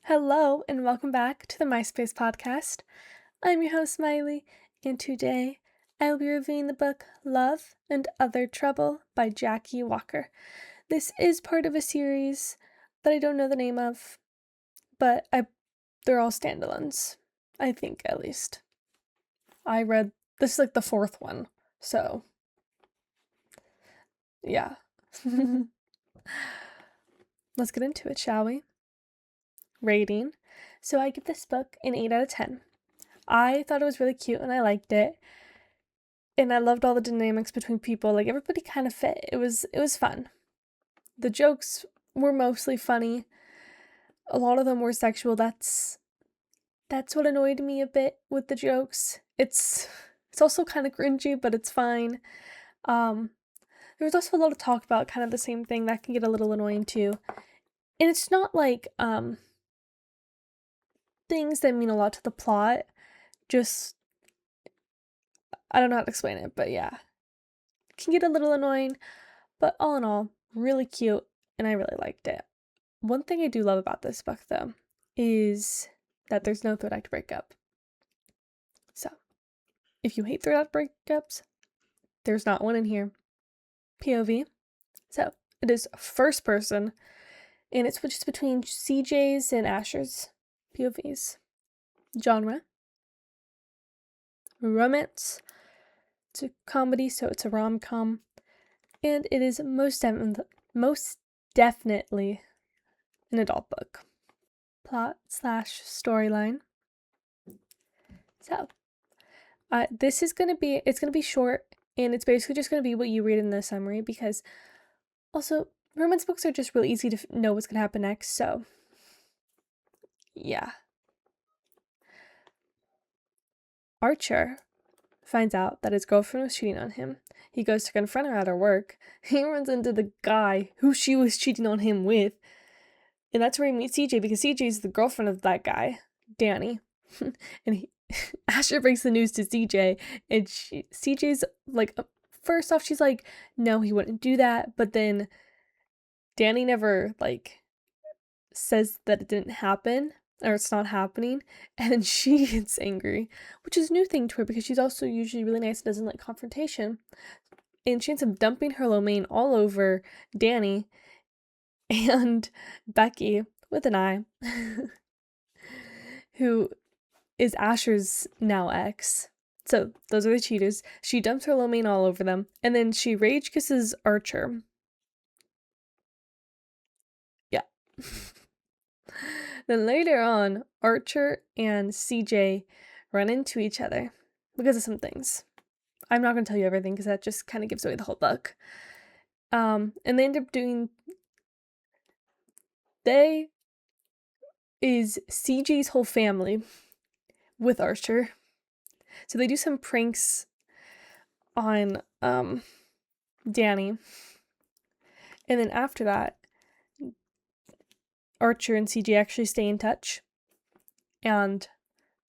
Hello, and welcome back to the MySpace podcast. I'm your host, Miley, and today I will be reviewing the book Love and Other Trouble by Jackie Walker. This is part of a series that I don't know the name of, but they're all standalones. I think, at least. This is like the fourth one, so yeah. Let's get into it, shall we? Rating. So I give this book an 8 out of 10. I thought it was really cute and I liked it. And I loved all the dynamics between people. Like, everybody kind of fit. It was fun. The jokes were mostly funny. A lot of them were sexual. That's what annoyed me a bit with the jokes. It's also kind of cringy, but it's fine. There was also a lot of talk about kind of the same thing that can get a little annoying too. And it's not like things that mean a lot to the plot. Just, I don't know how to explain it, but yeah. It can get a little annoying, but all in all, really cute, and I really liked it. One thing I do love about this book, though, is that there's no third act breakup. So, if you hate third act breakups, there's not one in here. POV. So, it is first person, and it switches between CJ's and Asher's POVs. Genre. Romance. It's a comedy, so it's a rom-com. And it is most definitely an adult book. Plot/storyline. So, this is gonna be short, and it's basically just gonna be what you read in the summary, because also romance books are just really easy to know what's gonna happen next. So, yeah. Archer finds out that his girlfriend was cheating on him. He goes to confront her at her work. He runs into the guy who she was cheating on him with, and that's where he meets CJ, because CJ's the girlfriend of that guy, Danny. And Asher breaks the news to CJ, and CJ's like, first off, she's like, no, he wouldn't do that, but then Danny never, like, says that it didn't happen, or it's not happening, and then she gets angry, which is a new thing to her, because she's also usually really nice and doesn't like confrontation, and she ends up dumping her lo mein all over Danny and Becky, with an I, who is Asher's now ex. So those are the cheaters. She dumps her lo mein all over them, and then she rage kisses Archer. Yeah. Then later on, Archer and CJ run into each other because of some things. I'm not going to tell you everything because that just kind of gives away the whole book. And they end up doing. They is CJ's whole family with Archer. So they do some pranks on Danny. And then after that, Archer and CJ actually stay in touch. And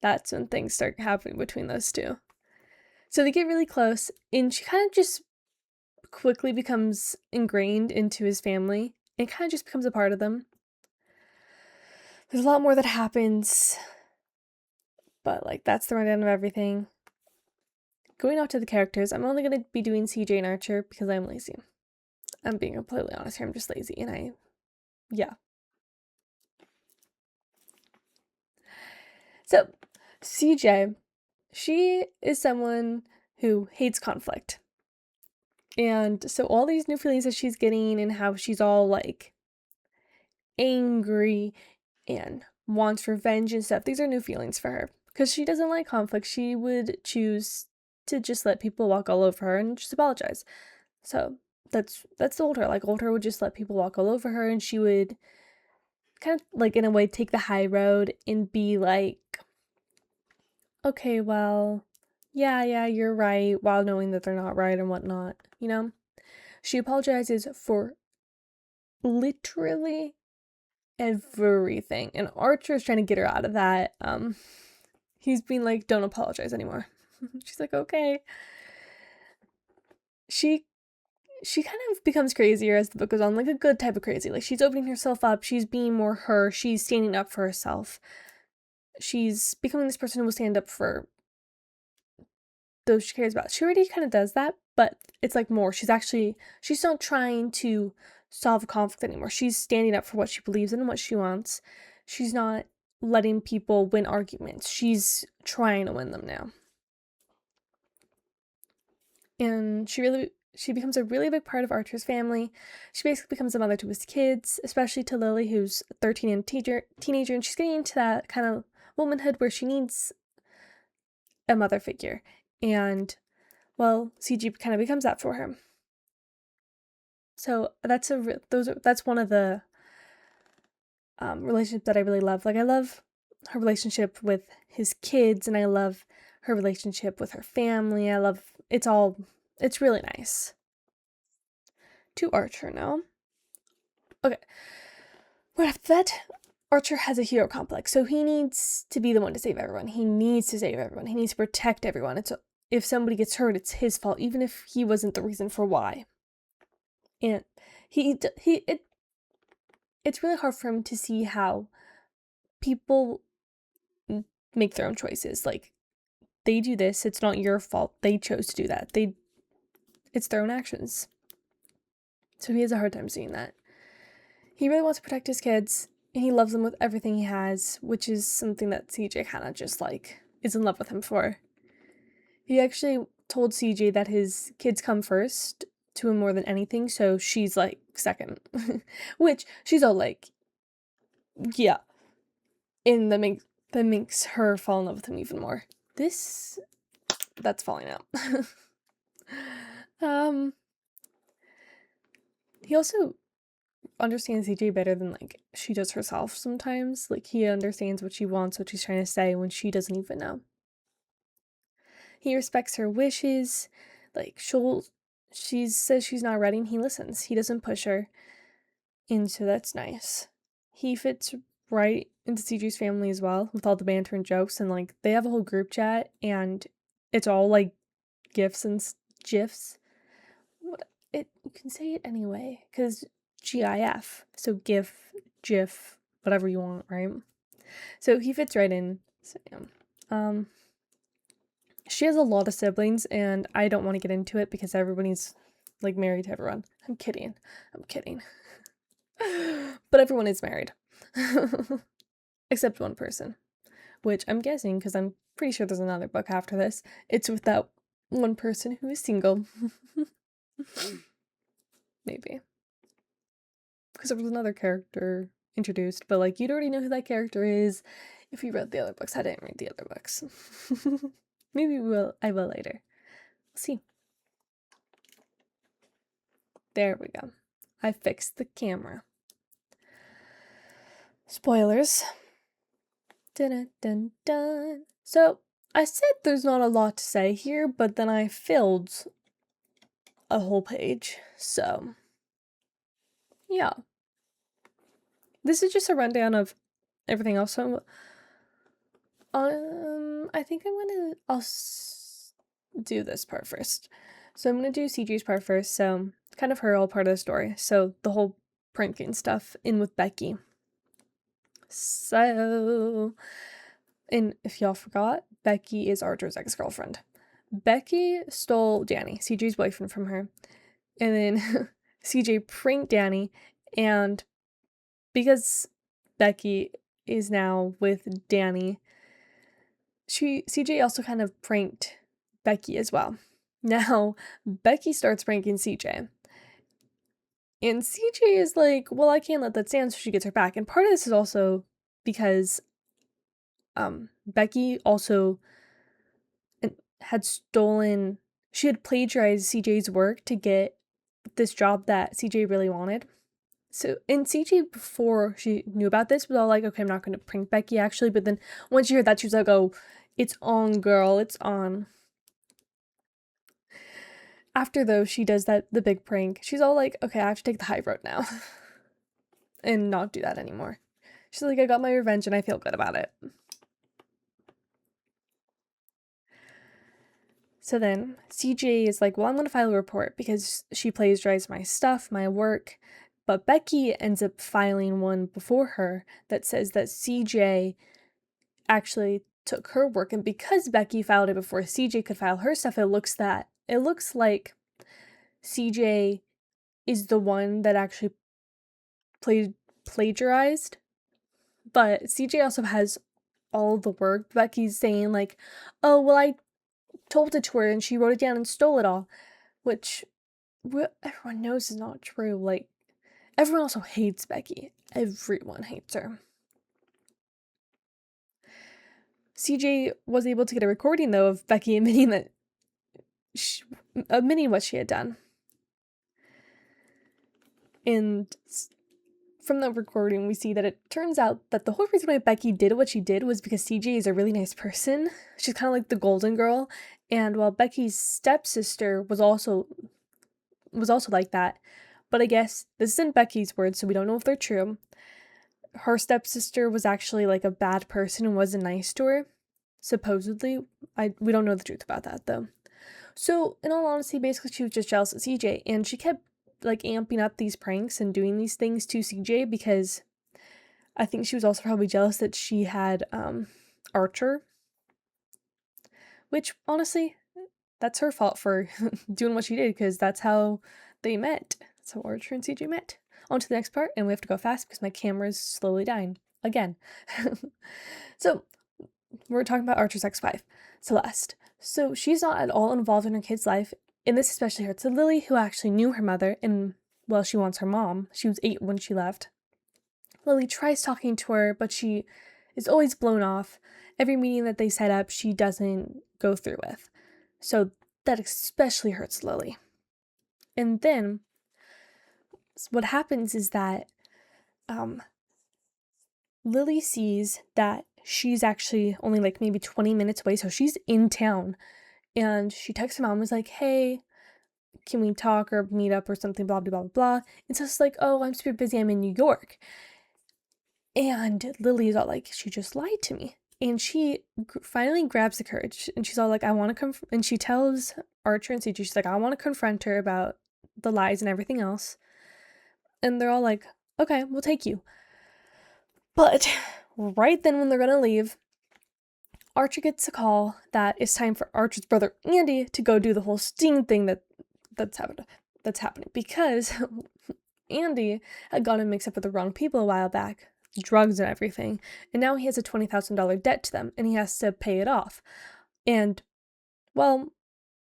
that's when things start happening between those two. So they get really close, and she kind of just quickly becomes ingrained into his family and kind of just becomes a part of them. There's a lot more that happens, but like that's the rundown of everything. Going off to the characters, I'm only going to be doing CJ and Archer because I'm lazy. I'm being completely honest here, I'm just lazy, and yeah. So, CJ, she is someone who hates conflict. And so all these new feelings that she's getting, and how she's all like angry and wants revenge and stuff, these are new feelings for her. Because she doesn't like conflict. She would choose to just let people walk all over her and just apologize. So that's the old her. Like, old her would just let people walk all over her, and she would kind of like, in a way, take the high road and be like, okay, well, yeah, you're right, while knowing that they're not right and whatnot, you know? She apologizes for literally everything, and Archer's trying to get her out of that. He's being like, don't apologize anymore. She's like, okay. She she kind of becomes crazier as the book goes on, like a good type of crazy. Like, she's opening herself up, she's being more her, she's standing up for herself. She's becoming this person who will stand up for those she cares about. She already kind of does that, but it's like more. She's not trying to solve a conflict anymore. She's standing up for what she believes in and what she wants. She's not letting people win arguments. She's trying to win them now. And she becomes a really big part of Archer's family. She basically becomes a mother to his kids, especially to Lily, who's 13 and teenager, and she's getting into that kind of womanhood where she needs a mother figure. And, well, CG kind of becomes that for her. So that's one of the relationships that I really love. Like, I love her relationship with his kids, and I love her relationship with her family. It's really nice. To Archer now. Okay. Right after that, Archer has a hero complex, so he needs to be the one to save everyone. He needs to save everyone. He needs to protect everyone. If somebody gets hurt, it's his fault, even if he wasn't the reason for why. And it's really hard for him to see how people make their own choices. Like, they do this, it's not your fault. They chose to do that. It's their own actions. So he has a hard time seeing that. He really wants to protect his kids, and he loves them with everything he has, which is something that CJ kind of just, like, is in love with him for. He actually told CJ that his kids come first to him more than anything, so she's, like, second. Which, she's all like, yeah. And that makes her fall in love with him even more. That's falling out. He also understands CJ better than, like, she does herself sometimes. Like, he understands what she wants, what she's trying to say, when she doesn't even know. He respects her wishes. Like, she says she's not ready, and he listens. He doesn't push her. And so that's nice. He fits right into CJ's family as well, with all the banter and jokes, and, like, they have a whole group chat, and it's all, like, GIFs and GIFs. You can say it anyway, because GIF, so GIF, whatever you want, right? So he fits right in. So yeah. She has a lot of siblings, and I don't want to get into it because everybody's, like, married to everyone. I'm kidding. But everyone is married. Except one person. Which I'm guessing, because I'm pretty sure there's another book after this. It's with that one person who is single. Maybe. Because there was another character introduced, but, like, you'd already know who that character is if you read the other books. I didn't read the other books. Maybe I will later. We'll see. There we go. I fixed the camera. Spoilers. Dun dun dun. So, I said there's not a lot to say here, but then I filled a whole page. So, yeah. This is just a rundown of everything else. So, I think I'll do this part first. So I'm gonna do CG's part first. So, kind of her all part of the story. So, the whole pranking stuff in with Becky. So, and if y'all forgot, Becky is Archer's ex-girlfriend. Becky stole Danny, CJ's boyfriend, from her. And then CJ pranked Danny, and because Becky is now with Danny, CJ also kind of pranked Becky as well. Now, Becky starts pranking CJ. And CJ is like, well, I can't let that stand, so she gets her back. And part of this is also because Becky also she had plagiarized CJ's work to get this job that CJ really wanted. So, and CJ, before she knew about this, was all like, okay, I'm not going to prank Becky, actually. But then once she heard that, she was like, oh, it's on, girl, it's on. After, though, she does the big prank, she's all like, okay, I have to take the high road now. And not do that anymore. She's like, I got my revenge and I feel good about it. So then CJ is like, well, I'm going to file a report because she plagiarized my stuff, my work. But Becky ends up filing one before her that says that CJ actually took her work. And because Becky filed it before CJ could file her stuff, it looks like CJ is the one that actually plagiarized. But CJ also has all the work. Becky's saying like, oh, well, I told it to her and she wrote it down and stole it all, which everyone knows is not true. Like, everyone also hates Becky. Everyone hates her. CJ was able to get a recording, though, of Becky admitting what she had done. And from the recording, we see that it turns out that the whole reason why Becky did what she did was because CJ is a really nice person. She's kind of like the golden girl. And while Becky's stepsister was also like that, but I guess this isn't Becky's words, so we don't know if they're true. Her stepsister was actually like a bad person and wasn't nice to her. Supposedly. We don't know the truth about that, though. So, in all honesty, basically she was just jealous of CJ, and she kept like amping up these pranks and doing these things to CJ because I think she was also probably jealous that she had Archer, which honestly, that's her fault for doing what she did because that's how they met. That's how Archer and CJ met. On to the next part, and we have to go fast because my camera is slowly dying again. So, we're talking about Archer's ex-wife, Celeste. So she's not at all involved in her kid's life, and this especially hurts Lily, who actually knew her mother, and, well, she wants her mom. She was 8 when she left. Lily tries talking to her, but she is always blown off. Every meeting that they set up, she doesn't go through with. So that especially hurts Lily. And then what happens is that Lily sees that she's actually only like maybe 20 minutes away, so she's in town. And she texts her mom and was like, hey, can we talk or meet up or something, blah, blah, blah, blah. And so it's like, oh, I'm super busy, I'm in New York. And Lily is all like, she just lied to me. And she finally grabs the courage and she's all like, I want to come. And she tells Archer and CJ, she's like, I want to confront her about the lies and everything else. And they're all like, okay, we'll take you. But right then when they're going to leave, Archer gets a call that it's time for Archer's brother Andy to go do the whole sting thing that's happening because Andy had gotten mixed up with the wrong people a while back, drugs and everything, and now he has a $20,000 debt to them and he has to pay it off. And, well,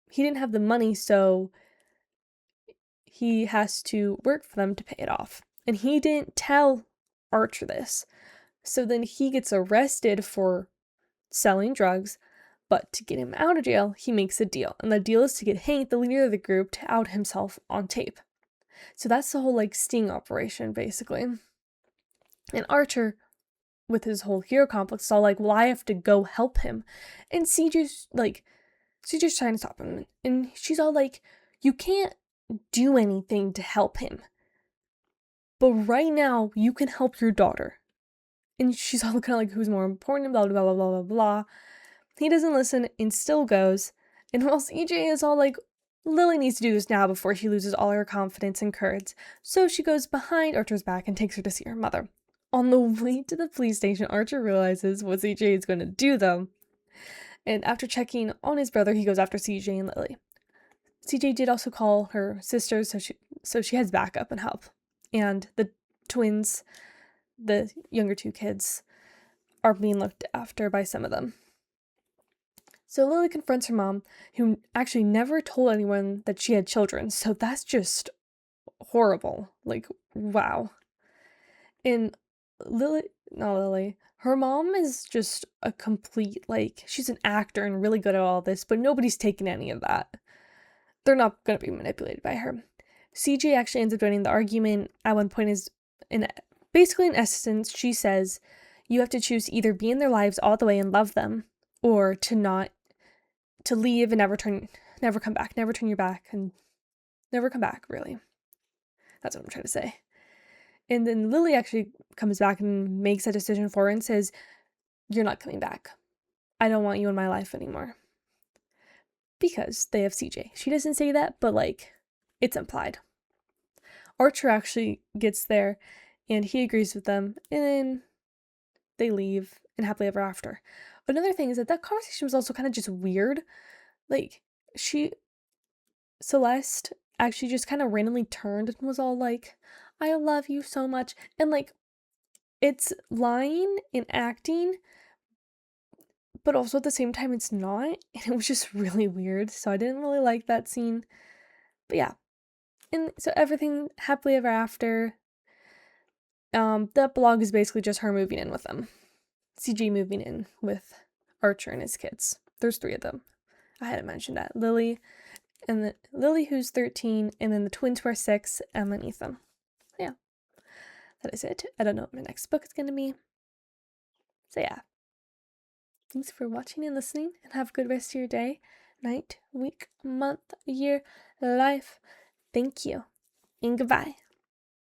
he didn't have the money, so he has to work for them to pay it off. And he didn't tell Archer this. So then he gets arrested for selling drugs, but to get him out of jail, he makes a deal. And the deal is to get Hank, the leader of the group, to out himself on tape. So that's the whole, like, sting operation, basically. And Archer, with his whole hero complex, is all like, well, I have to go help him. And CJ's trying to stop him. And she's all like, you can't do anything to help him. But right now, you can help your daughter. And she's all kind of like, who's more important, blah, blah, blah, blah, blah, blah. He doesn't listen and still goes. And while CJ is all like, Lily needs to do this now before she loses all her confidence and courage. So she goes behind Archer's back and takes her to see her mother. On the way to the police station, Archer realizes what CJ is going to do, though. And after checking on his brother, he goes after CJ and Lily. CJ did also call her sisters, so she has backup and help. And the twins, the younger 2 kids, are being looked after by some of them. So Lily confronts her mom, who actually never told anyone that she had children, so that's just horrible. Like, wow. And her mom is just a complete, like, she's an actor and really good at all this, but nobody's taking any of that. They're not going to be manipulated by her. CJ actually ends up joining the argument at one point basically in essence, she says, you have to choose to either be in their lives all the way and love them, or to leave and never come back, never turn your back, and never come back, really. That's what I'm trying to say. And then Lily actually comes back and makes a decision for her and says, you're not coming back. I don't want you in my life anymore. because they have CJ. She doesn't say that, but like, it's implied. Archer actually gets there and he agrees with them, and then they leave and happily ever after. Another thing is that conversation was also kind of just weird. Like, Celeste actually just kind of randomly turned and was all like, I love you so much. And like, it's lying and acting, but also at the same time it's not. And it was just really weird. So I didn't really like that scene. But yeah. And so everything happily ever after. That blog is basically just her moving in with them. CJ moving in with Archer and his kids. There's 3 of them. I hadn't mentioned that. Lily, who's 13, and then the twins who are 6, Emma and Ethan. Yeah. That is it. I don't know what my next book is going to be. So yeah. Thanks for watching and listening, and have a good rest of your day, night, week, month, year, life. Thank you, and goodbye.